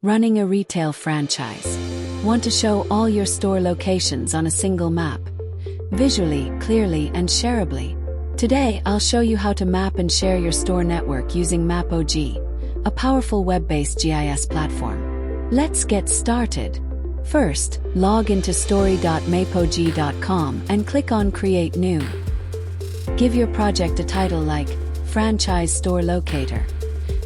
Running a retail franchise. Want to show all your store locations on a single map? Visually, clearly, and shareably. Today, I'll show you how to map and share your store network using MAPOG, a powerful web-based GIS platform. Let's get started. First, log into story.mapog.com and click on Create New. Give your project a title like Franchise Store Locator.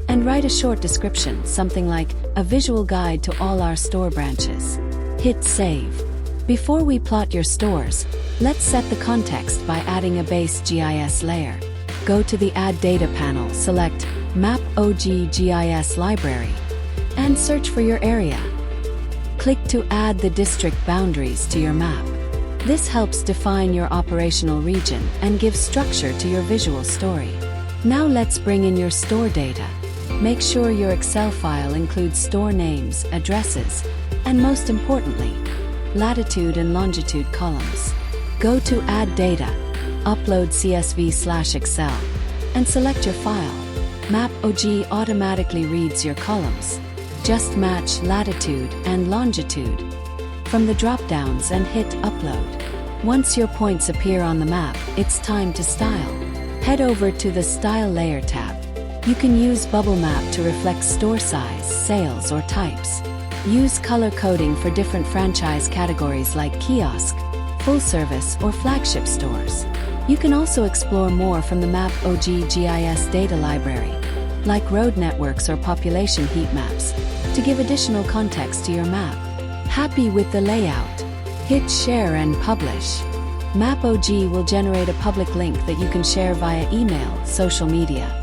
And write a short description, something like a visual guide to all our store branches. Hit Save. Before we plot your stores, let's set the context by adding a base GIS layer. Go to the Add Data panel, select MAPOG GIS Library, and search for your area. Click to add the district boundaries to your map. This helps define your operational region and gives structure to your visual story. Now let's bring in your store data. Make sure your Excel file includes store names, addresses, and most importantly, latitude and longitude columns. Go to Add Data, upload CSV/Excel, and select your file. MAPOG automatically reads your columns. Just match latitude and longitude from the drop-downs and hit Upload. Once your points appear on the map, it's time to style. Head over to the Style Layer tab. You can use Bubble Map to reflect store size, sales, or types. Use color coding for different franchise categories like kiosk, full service, or flagship stores. You can also explore more from the MAPOG GIS data library, like road networks or population heat maps, to give additional context to your map. Happy with the layout? Hit Share and Publish. MAPOG will generate a public link that you can share via email, social media,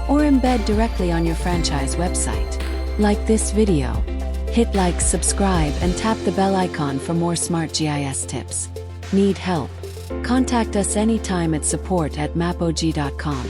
or embed directly on your franchise website. Like this video. Hit like, subscribe, and tap the bell icon for more smart GIS tips. Need help? Contact us anytime at support@mapog.com.